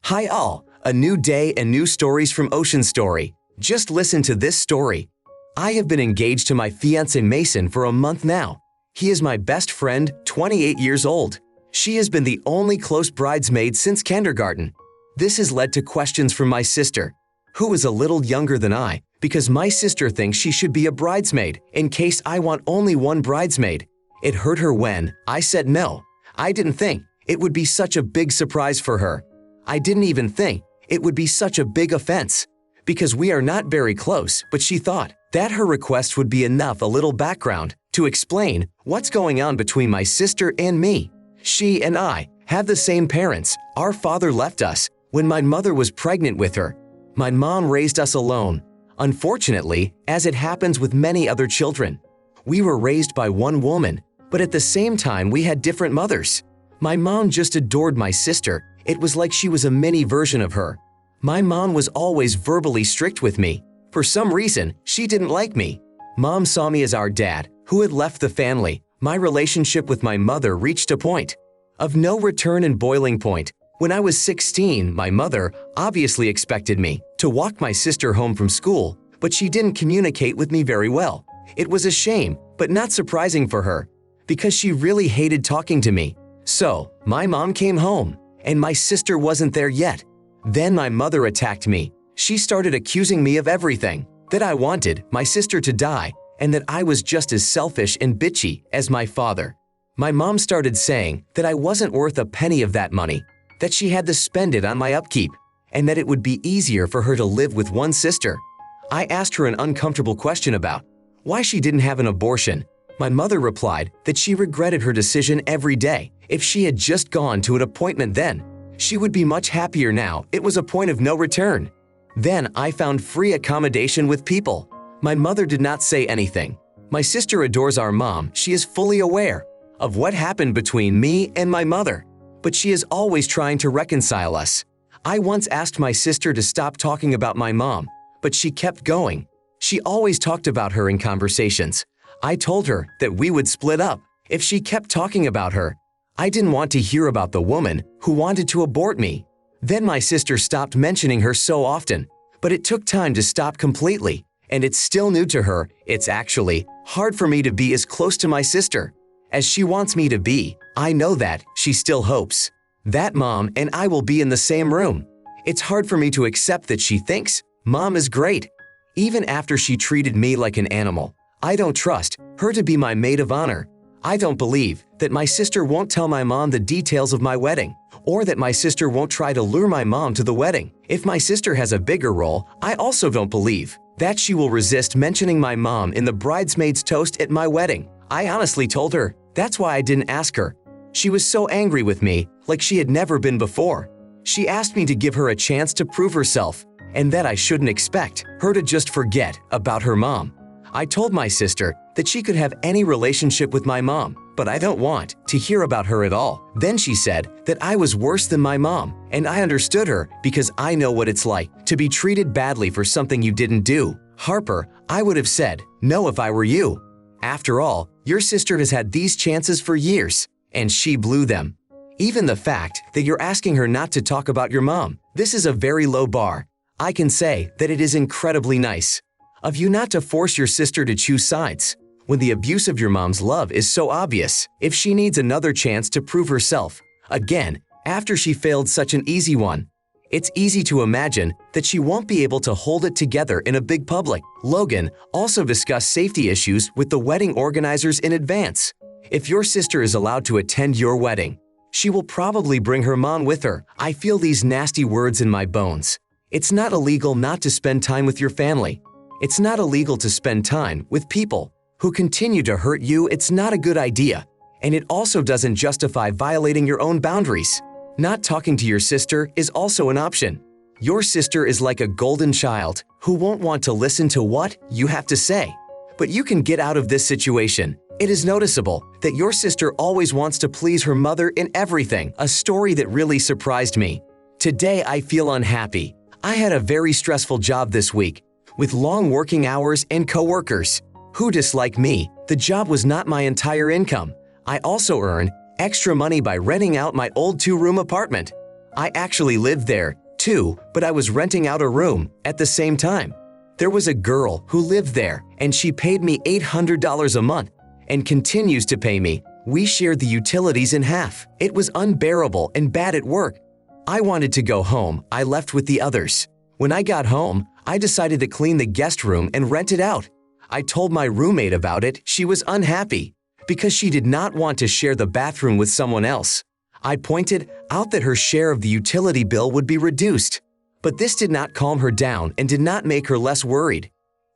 Hi all, a new day and new stories from Ocean Story. Just listen to this story. I have been engaged to my fiancé Mason for a month now. He is my best friend, 28 years old. She has been the only close bridesmaid since kindergarten. This has led to questions from my sister, who is a little younger than I, because my sister thinks she should be a bridesmaid in case I want only one bridesmaid. It hurt her when I said no. I didn't think it would be such a big surprise for her. I didn't even think it would be such a big offense, because we are not very close, but she thought that her request would be enough. A little background to explain what's going on between my sister and me. She and I have the same parents. Our father left us when my mother was pregnant with her. My mom raised us alone. Unfortunately, as it happens with many other children, we were raised by one woman, but at the same time we had different mothers. My mom just adored my sister. It was like she was a mini version of her. My mom was always verbally strict with me. For some reason, she didn't like me. Mom saw me as our dad, who had left the family. My relationship with my mother reached a point of no return and boiling point. When I was 16, my mother obviously expected me to walk my sister home from school, but she didn't communicate with me very well. It was a shame, but not surprising for her, because she really hated talking to me. So, my mom came home, and my sister wasn't there yet. Then my mother attacked me. She started accusing me of everything, that I wanted my sister to die, and that I was just as selfish and bitchy as my father. My mom started saying that I wasn't worth a penny of that money, that she had to spend it on my upkeep, and that it would be easier for her to live with one sister. I asked her an uncomfortable question about why she didn't have an abortion. My mother replied that she regretted her decision every day. If she had just gone to an appointment then, she would be much happier now. It was a point of no return. Then I found free accommodation with people. My mother did not say anything. My sister adores our mom. She is fully aware of what happened between me and my mother, but she is always trying to reconcile us. I once asked my sister to stop talking about my mom, but she kept going. She always talked about her in conversations. I told her that we would split up if she kept talking about her. I didn't want to hear about the woman who wanted to abort me. Then my sister stopped mentioning her so often, but it took time to stop completely, and it's still new to her. It's actually hard for me to be as close to my sister as she wants me to be. I know that she still hopes that mom and I will be in the same room. It's hard for me to accept that she thinks mom is great, even after she treated me like an animal. I don't trust her to be my maid of honor. I don't believe that my sister won't tell my mom the details of my wedding, or that my sister won't try to lure my mom to the wedding. If my sister has a bigger role, I also don't believe that she will resist mentioning my mom in the bridesmaid's toast at my wedding. I honestly told her. That's why I didn't ask her. She was so angry with me, like she had never been before. She asked me to give her a chance to prove herself, and that I shouldn't expect her to just forget about her mom. I told my sister that she could have any relationship with my mom, but I don't want to hear about her at all. Then she said that I was worse than my mom, and I understood her because I know what it's like to be treated badly for something you didn't do. Harper, I would have said no if I were you. After all, your sister has had these chances for years, and she blew them. Even the fact that you're asking her not to talk about your mom, this is a very low bar. I can say that it is incredibly nice of you not to force your sister to choose sides when the abuse of your mom's love is so obvious. If she needs another chance to prove herself again after she failed such an easy one, it's easy to imagine that she won't be able to hold it together in a big public. Logan also discussed safety issues with the wedding organizers in advance. If your sister is allowed to attend your wedding, she will probably bring her mom with her. I feel these nasty words in my bones. It's not illegal not to spend time with your family. It's not illegal to spend time with people who continue to hurt you. It's not a good idea. And it also doesn't justify violating your own boundaries. Not talking to your sister is also an option. Your sister is like a golden child who won't want to listen to what you have to say. But you can get out of this situation. It is noticeable that your sister always wants to please her mother in everything. A story that really surprised me. Today I feel unhappy. I had a very stressful job this week, with long working hours and coworkers who dislike me. The job was not my entire income. I also earn extra money by renting out my old 2-room apartment. I actually lived there, too, but I was renting out a room at the same time. There was a girl who lived there, and she paid me $800 a month and continues to pay me. We shared the utilities in half. It was unbearable and bad at work. I wanted to go home. I left with the others. When I got home, I decided to clean the guest room and rent it out. I told my roommate about it. She was unhappy because she did not want to share the bathroom with someone else. I pointed out that her share of the utility bill would be reduced, but this did not calm her down and did not make her less worried.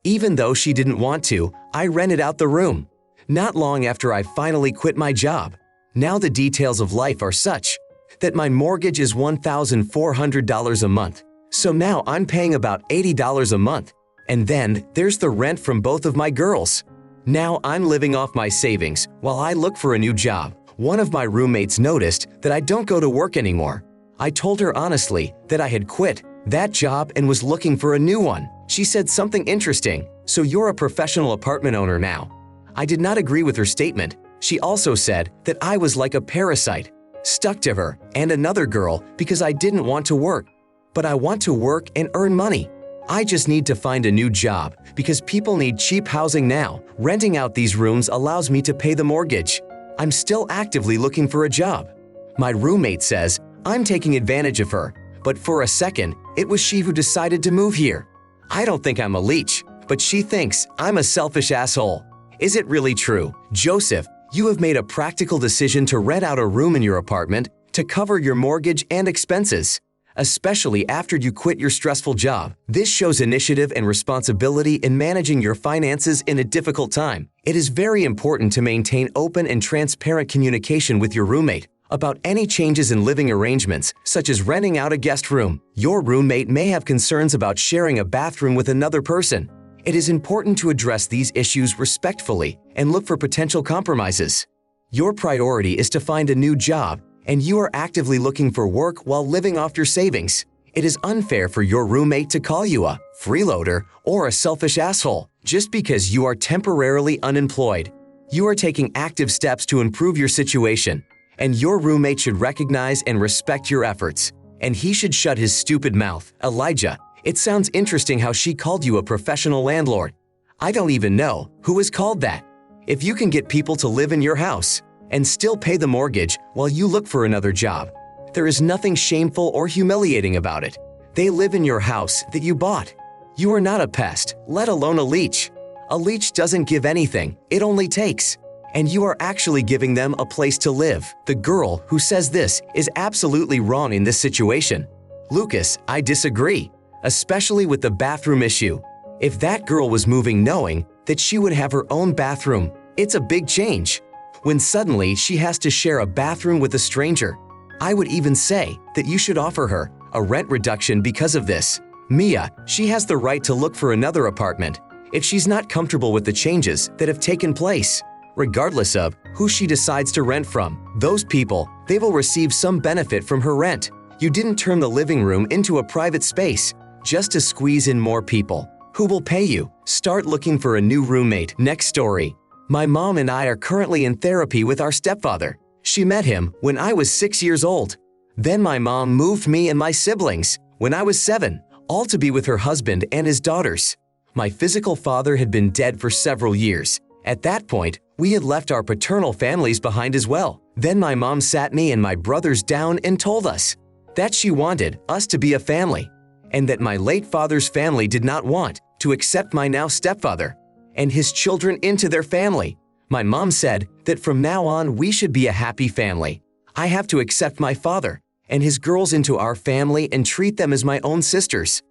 Even though she didn't want to, I rented out the room. Not long after I finally quit my job. Now the details of life are such that my mortgage is $1,400 a month. So now I'm paying about $80 a month. And then there's the rent from both of my girls. Now I'm living off my savings while I look for a new job. One of my roommates noticed that I don't go to work anymore. I told her honestly that I had quit that job and was looking for a new one. She said something interesting. So you're a professional apartment owner now. I did not agree with her statement. She also said that I was like a parasite, stuck to her and another girl because I didn't want to work. But I want to work and earn money. I just need to find a new job because people need cheap housing now. Renting out these rooms allows me to pay the mortgage. I'm still actively looking for a job. My roommate says I'm taking advantage of her, but for a second, it was she who decided to move here. I don't think I'm a leech, but she thinks I'm a selfish asshole. Is it really true? Joseph, you have made a practical decision to rent out a room in your apartment to cover your mortgage and expenses, especially after you quit your stressful job. This shows initiative and responsibility in managing your finances in a difficult time. It is very important to maintain open and transparent communication with your roommate about any changes in living arrangements, such as renting out a guest room. Your roommate may have concerns about sharing a bathroom with another person. It is important to address these issues respectfully and look for potential compromises. Your priority is to find a new job, and you are actively looking for work while living off your savings. It is unfair for your roommate to call you a freeloader or a selfish asshole just because you are temporarily unemployed. You are taking active steps to improve your situation, and your roommate should recognize and respect your efforts, and he should shut his stupid mouth. Elijah, it sounds interesting how she called you a professional landlord. I don't even know who is called that. If you can get people to live in your house and still pay the mortgage while you look for another job, there is nothing shameful or humiliating about it. They live in your house that you bought. You are not a pest, let alone a leech. A leech doesn't give anything, it only takes. And you are actually giving them a place to live. The girl who says this is absolutely wrong in this situation. Lucas, I disagree, especially with the bathroom issue. If that girl was moving knowing that she would have her own bathroom, it's a big change. When suddenly she has to share a bathroom with a stranger, I would even say that you should offer her a rent reduction because of this. Mia, she has the right to look for another apartment if she's not comfortable with the changes that have taken place. Regardless of who she decides to rent from, those people, they will receive some benefit from her rent. You didn't turn the living room into a private space just to squeeze in more people. Who will pay you? Start looking for a new roommate. Next story. My mom and I are currently in therapy with our stepfather. She met him when I was 6 years old. Then my mom moved me and my siblings when I was 7, all to be with her husband and his daughters. My physical father had been dead for several years. At that point, we had left our paternal families behind as well. Then my mom sat me and my brothers down and told us that she wanted us to be a family, and that my late father's family did not want to accept my now stepfather and his children into their family. My mom said that from now on we should be a happy family. I have to accept my father and his girls into our family and treat them as my own sisters.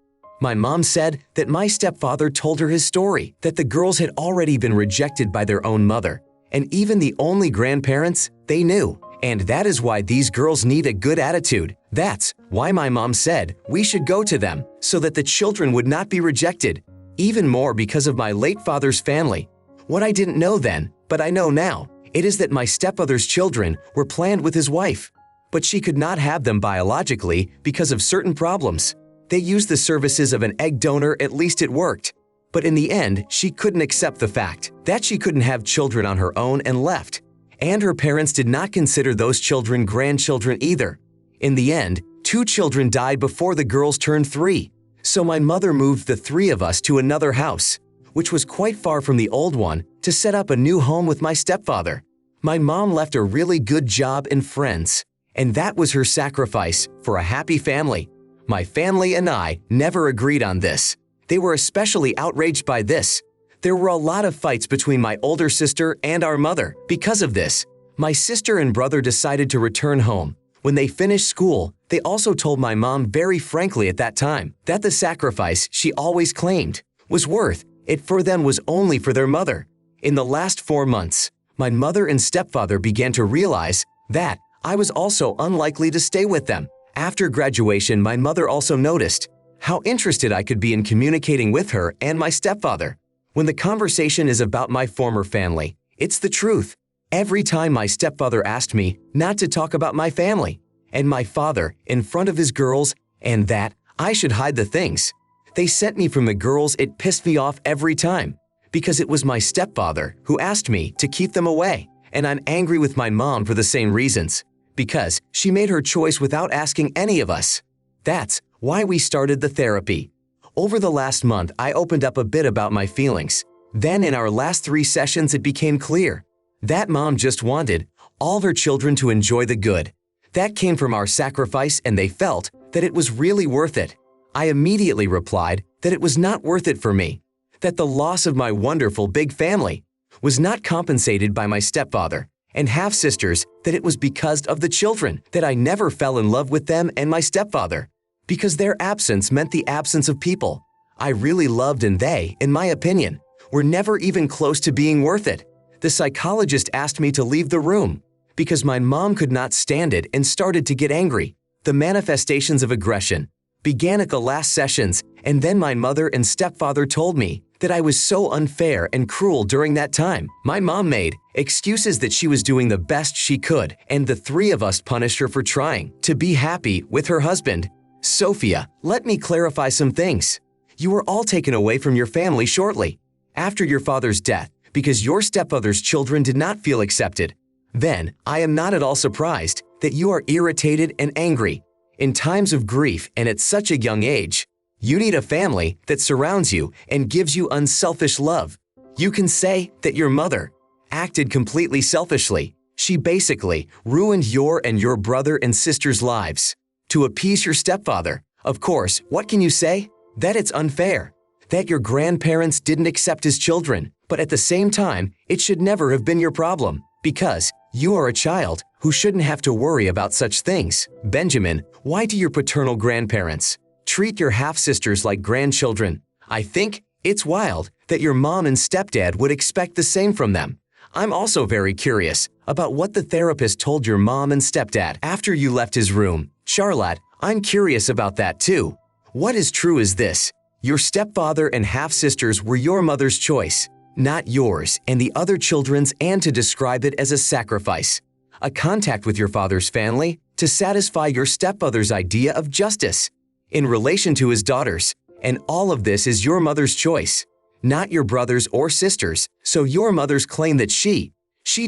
My mom said that my stepfather told her his story, that the girls had already been rejected by their own mother, and even the only grandparents they knew. And that is why these girls need a good attitude. That's why my mom said we should go to them so that the children would not be rejected. Even more because of my late father's family. What I didn't know then, but I know now, it is that my stepmother's children were planned with his wife, but she could not have them biologically because of certain problems. They used the services of an egg donor, at least it worked. But in the end, she couldn't accept the fact that she couldn't have children on her own and left. And her parents did not consider those children grandchildren either. In the end, 2 children died before the girls turned 3, so my mother moved the 3 of us to another house, which was quite far from the old one, to set up a new home with my stepfather. My mom left a really good job and friends, and that was her sacrifice for a happy family. My family and I never agreed on this. They were especially outraged by this. There were a lot of fights between my older sister and our mother because of this. My sister and brother decided to return home. When they finished school, they also told my mom very frankly at that time that the sacrifice she always claimed was worth it for them was only for their mother. In the last 4 months, my mother and stepfather began to realize that I was also unlikely to stay with them. After graduation, my mother also noticed how interested I could be in communicating with her and my stepfather. When the conversation is about my former family, it's the truth. Every time my stepfather asked me not to talk about my family and my father in front of his girls and that I should hide the things they sent me from the girls, it pissed me off every time because it was my stepfather who asked me to keep them away, and I'm angry with my mom for the same reasons because she made her choice without asking any of us. That's why we started the therapy. Over the last month, I opened up a bit about my feelings. Then in our last 3 sessions, it became clear that mom just wanted all her children to enjoy the good. That came from our sacrifice, and they felt that it was really worth it. I immediately replied that it was not worth it for me, that the loss of my wonderful big family was not compensated by my stepfather and half-sisters, that it was because of the children, that I never fell in love with them and my stepfather, because their absence meant the absence of people I really loved, and they, in my opinion, were never even close to being worth it. The psychologist asked me to leave the room because my mom could not stand it and started to get angry. The manifestations of aggression began at the last sessions, and then my mother and stepfather told me that I was so unfair and cruel during that time. My mom made excuses that she was doing the best she could, and the 3 of us punished her for trying to be happy with her husband. Sophia, let me clarify some things. You were all taken away from your family shortly after your father's death because your stepfather's children did not feel accepted. Then, I am not at all surprised that you are irritated and angry. In times of grief and at such a young age, you need a family that surrounds you and gives you unselfish love. You can say that your mother acted completely selfishly. She basically ruined your and your brother and sister's lives to appease your stepfather. Of course, what can you say? That it's unfair, that your grandparents didn't accept his children, but at the same time, it should never have been your problem because you are a child who shouldn't have to worry about such things. Benjamin, why do your paternal grandparents treat your half-sisters like grandchildren? I think it's wild that your mom and stepdad would expect the same from them. I'm also very curious about what the therapist told your mom and stepdad after you left his room. Charlotte, I'm curious about that too. What is true is this: your stepfather and half-sisters were your mother's choice, not yours and the other children's, and to describe it as a sacrifice, a contact with your father's family to satisfy your stepfather's idea of justice in relation to his daughters. And all of this is your mother's choice, not your brother's or sister's. So your mother's claim that she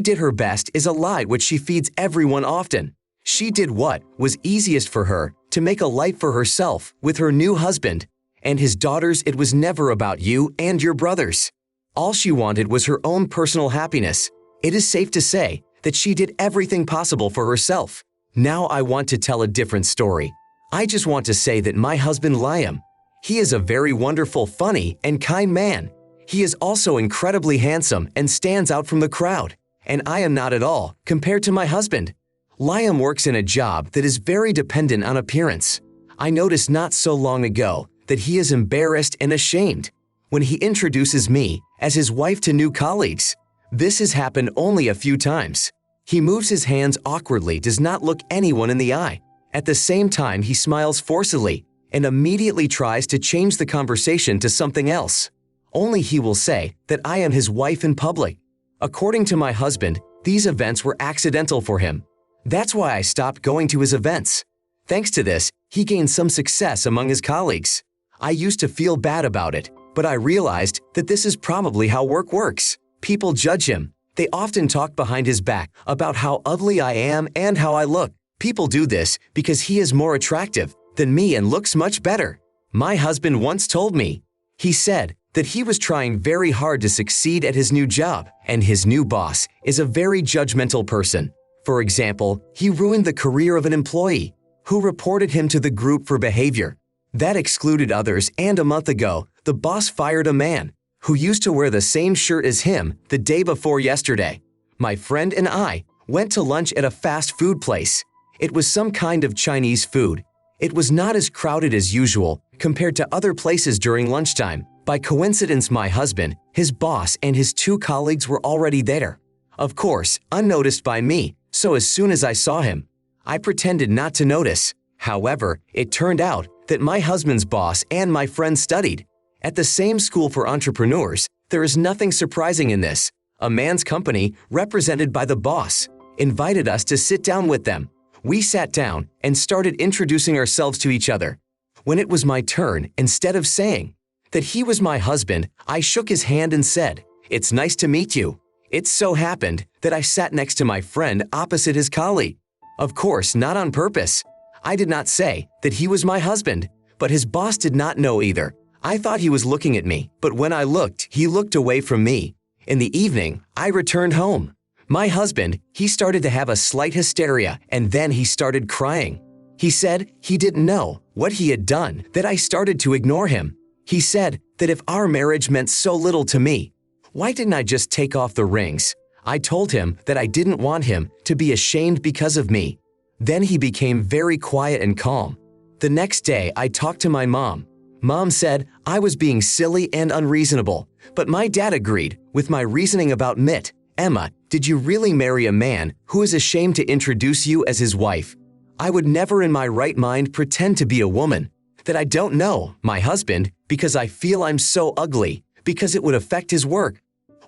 did her best is a lie which she feeds everyone often. She did what was easiest for her to make a life for herself with her new husband and his daughters. It was never about you and your brothers. All she wanted was her own personal happiness. It is safe to say that she did everything possible for herself. Now I want to tell a different story. I just want to say that my husband Liam, he is a very wonderful, funny, and kind man. He is also incredibly handsome and stands out from the crowd. And I am not at all compared to my husband. Liam works in a job that is very dependent on appearance. I noticed not so long ago that he is embarrassed and ashamed when he introduces me as his wife to new colleagues. This has happened only a few times. He moves his hands awkwardly, does not look anyone in the eye. At the same time, he smiles forcefully and immediately tries to change the conversation to something else. Only he will say that I am his wife in public. According to my husband, these events were accidental for him. That's why I stopped going to his events. Thanks to this, he gained some success among his colleagues. I used to feel bad about it, but I realized that this is probably how work works. People judge him. They often talk behind his back about how ugly I am and how I look. People do this because he is more attractive than me and looks much better. My husband once told me. He said that he was trying very hard to succeed at his new job, and his new boss is a very judgmental person. For example, he ruined the career of an employee who reported him to the group for behavior that excluded others, and a month ago, the boss fired a man who used to wear the same shirt as him the day before yesterday. My friend and I went to lunch at a fast food place. It was some kind of Chinese food. It was not as crowded as usual compared to other places during lunchtime. By coincidence, my husband, his boss, and his two colleagues were already there. Of course, unnoticed by me, so as soon as I saw him, I pretended not to notice. However, it turned out that my husband's boss and my friend studied at the same school for entrepreneurs. There is nothing surprising in this. A man's company, represented by the boss, invited us to sit down with them. We sat down and started introducing ourselves to each other. When it was my turn, instead of saying that he was my husband, I shook his hand and said, "It's nice to meet you." It so happened that I sat next to my friend opposite his colleague. Of course, not on purpose. I did not say that he was my husband, but his boss did not know either. I thought he was looking at me, but when I looked, he looked away from me. In the evening, I returned home. My husband, he started to have a slight hysteria, and then he started crying. He said he didn't know what he had done, that I started to ignore him. He said that if our marriage meant so little to me, why didn't I just take off the rings? I told him that I didn't want him to be ashamed because of me. Then he became very quiet and calm. The next day, I talked to my mom. Mom said I was being silly and unreasonable, but my dad agreed with my reasoning about Mitt. Emma, did you really marry a man who is ashamed to introduce you as his wife? I would never in my right mind pretend to be a woman that I don't know, my husband, because I feel I'm so ugly, because it would affect his work.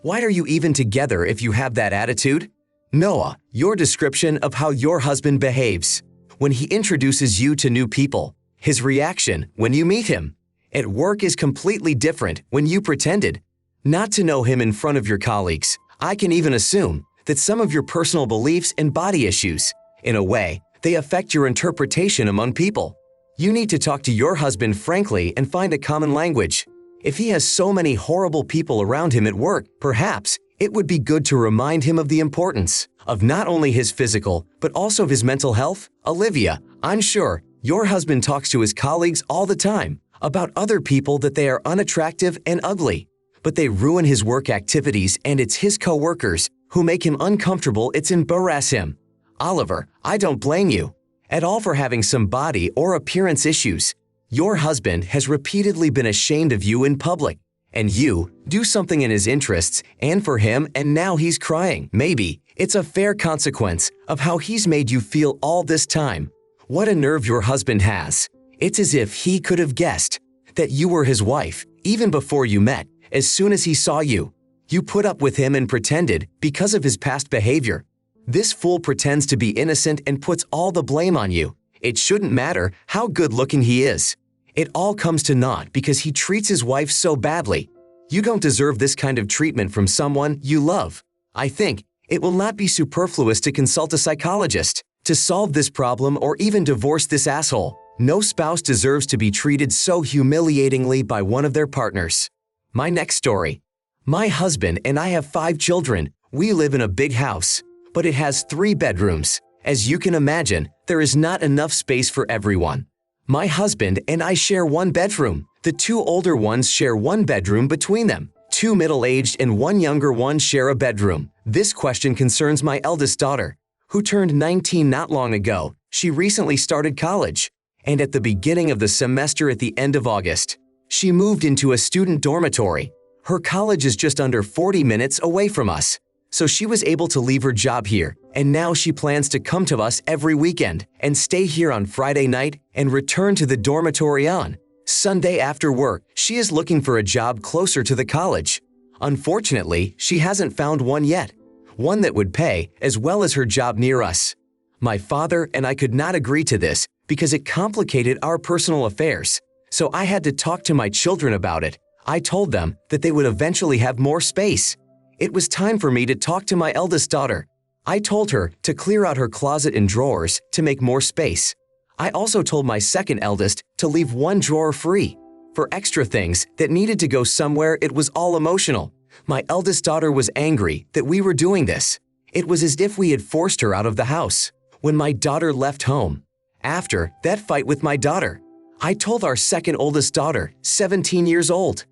Why are you even together if you have that attitude? Noah, your description of how your husband behaves when he introduces you to new people, his reaction when you meet him at work is completely different when you pretended not to know him in front of your colleagues. I can even assume that some of your personal beliefs and body issues, in a way, they affect your interpretation among people. You need to talk to your husband frankly and find a common language. If he has so many horrible people around him at work, perhaps it would be good to remind him of the importance of not only his physical, but also of his mental health. Olivia, I'm sure your husband talks to his colleagues all the time about other people that they are unattractive and ugly, but they ruin his work activities, and it's his co-workers who make him uncomfortable. It's embarrass him. Oliver, I don't blame you at all for having some body or appearance issues. Your husband has repeatedly been ashamed of you in public, and you do something in his interests and for him, and now he's crying. Maybe it's a fair consequence of how he's made you feel all this time. What a nerve your husband has. It's as if he could have guessed that you were his wife even before you met. As soon as he saw you, you put up with him and pretended because of his past behavior. This fool pretends to be innocent and puts all the blame on you. It shouldn't matter how good-looking he is. It all comes to naught because he treats his wife so badly. You don't deserve this kind of treatment from someone you love. I think it will not be superfluous to consult a psychologist to solve this problem or even divorce this asshole. No spouse deserves to be treated so humiliatingly by one of their partners. My next story. My husband and I have 5 children. We live in a big house, but it has 3 bedrooms. As you can imagine, there is not enough space for everyone. My husband and I share 1 bedroom. The 2 older ones share 1 bedroom between them. 2 middle-aged and 1 younger one share a bedroom. This question concerns my eldest daughter, who turned 19 not long ago. She recently started college, and at the beginning of the semester at the end of August, she moved into a student dormitory. Her college is just under 40 minutes away from us, so she was able to leave her job here, and now she plans to come to us every weekend and stay here on Friday night and return to the dormitory on Sunday after work. She is looking for a job closer to the college. Unfortunately, she hasn't found one yet, one that would pay as well as her job near us. My father and I could not agree to this because it complicated our personal affairs, so I had to talk to my children about it. I told them that they would eventually have more space. It was time for me to talk to my eldest daughter. I told her to clear out her closet and drawers to make more space. I also told my second eldest to leave one drawer free. For extra things that needed to go somewhere, it was all emotional. My eldest daughter was angry that we were doing this. It was as if we had forced her out of the house. When my daughter left home, after that fight with my daughter, I told our second oldest daughter, 17 years old,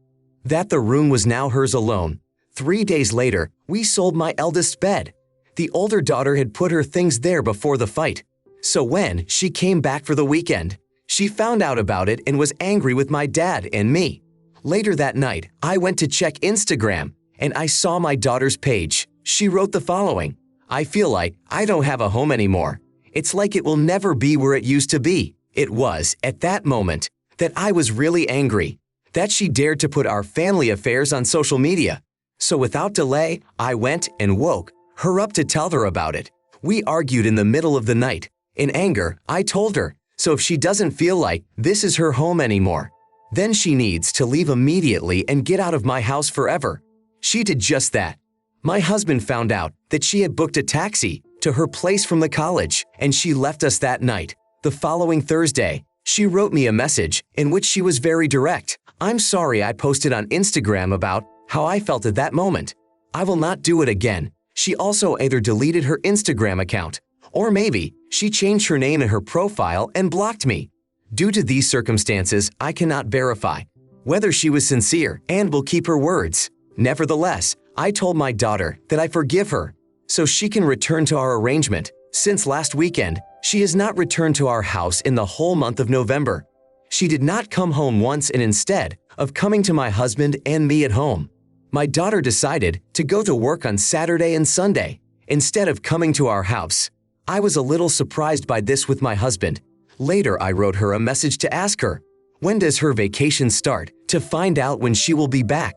that the room was now hers alone. 3 days later, we sold my eldest's bed. The older daughter had put her things there before the fight. So when she came back for the weekend, she found out about it and was angry with my dad and me. Later that night, I went to check Instagram and I saw my daughter's page. She wrote the following: "I feel like I don't have a home anymore. It's like it will never be where it used to be." It was at that moment that I was really angry that she dared to put our family affairs on social media. So without delay, I went and woke her up to tell her about it. We argued in the middle of the night. In anger, I told her, so if she doesn't feel like this is her home anymore, then she needs to leave immediately and get out of my house forever. She did just that. My husband found out that she had booked a taxi to her place from the college, and she left us that night. The following Thursday, she wrote me a message in which she was very direct. "I'm sorry I posted on Instagram about how I felt at that moment. I will not do it again." She also either deleted her Instagram account, or maybe she changed her name in her profile and blocked me. Due to these circumstances, I cannot verify whether she was sincere and will keep her words. Nevertheless, I told my daughter that I forgive her so she can return to our arrangement. Since last weekend, she has not returned to our house in the whole month of November. She did not come home once, and instead of coming to my husband and me at home, my daughter decided to go to work on Saturday and Sunday instead of coming to our house. I was a little surprised by this with my husband. Later, I wrote her a message to ask her, when does her vacation start, to find out when she will be back.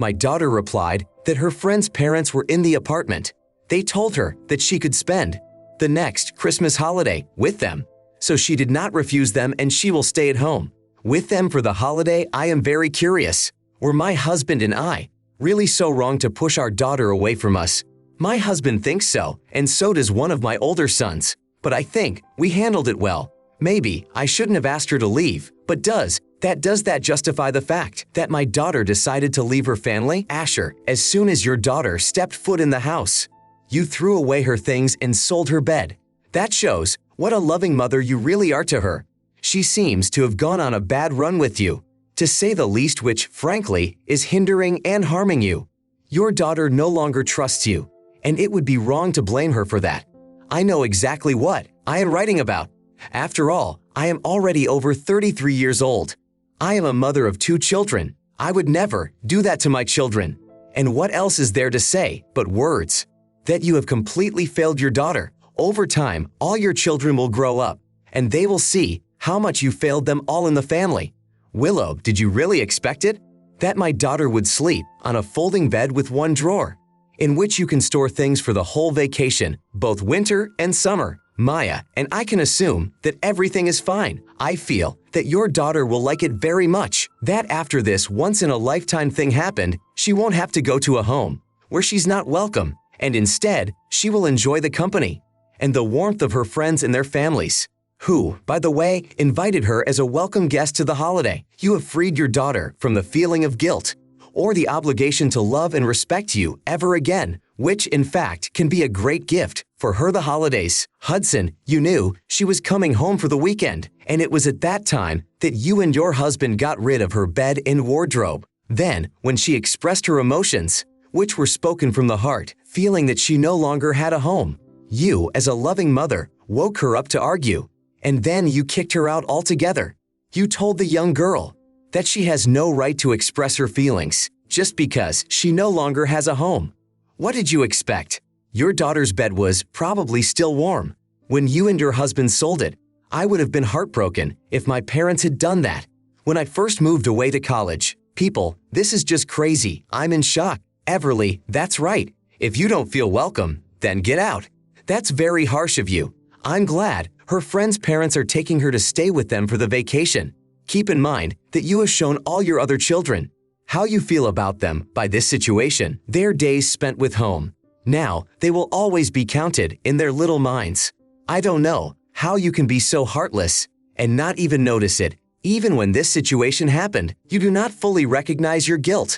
My daughter replied that her friend's parents were in the apartment. They told her that she could spend the next Christmas holiday with them. So she did not refuse them and she will stay at home with them for the holiday. I am very curious. Were my husband and I really so wrong to push our daughter away from us? My husband thinks so, and so does one of my older sons. But I think we handled it well. Maybe I shouldn't have asked her to leave, but does that justify the fact that my daughter decided to leave her family? Asher, as soon as your daughter stepped foot in the house, you threw away her things and sold her bed. That shows what a loving mother you really are to her. She seems to have gone on a bad run with you, to say the least, which, frankly, is hindering and harming you. Your daughter no longer trusts you, and it would be wrong to blame her for that. I know exactly what I am writing about. After all, I am already over 33 years old. I am a mother of 2 children. I would never do that to my children. And what else is there to say but words? That you have completely failed your daughter. Over time, all your children will grow up, and they will see how much you failed them all in the family. Willow, did you really expect it? That my daughter would sleep on a folding bed with one drawer, in which you can store things for the whole vacation, both winter and summer. Maya, and I can assume that everything is fine. I feel that your daughter will like it very much. That after this once-in-a-lifetime thing happened, she won't have to go to a home where she's not welcome, and instead, she will enjoy the company and the warmth of her friends and their families, who, by the way, invited her as a welcome guest to the holiday. You have freed your daughter from the feeling of guilt or the obligation to love and respect you ever again, which in fact can be a great gift for her the holidays. Hudson, you knew she was coming home for the weekend, and it was at that time that you and your husband got rid of her bed and wardrobe. Then, when she expressed her emotions, which were spoken from the heart, feeling that she no longer had a home, you, as a loving mother, woke her up to argue, and then you kicked her out altogether. You told the young girl that she has no right to express her feelings just because she no longer has a home. What did you expect? Your daughter's bed was probably still warm when you and your husband sold it. I would have been heartbroken if my parents had done that. When I first moved away to college, people, this is just crazy. I'm in shock. Everly, that's right. If you don't feel welcome, then get out. That's very harsh of you. I'm glad her friends' parents are taking her to stay with them for the vacation. Keep in mind that you have shown all your other children how you feel about them by this situation. Their days spent with home. Now, they will always be counted in their little minds. I don't know how you can be so heartless and not even notice it. Even when this situation happened, you do not fully recognize your guilt.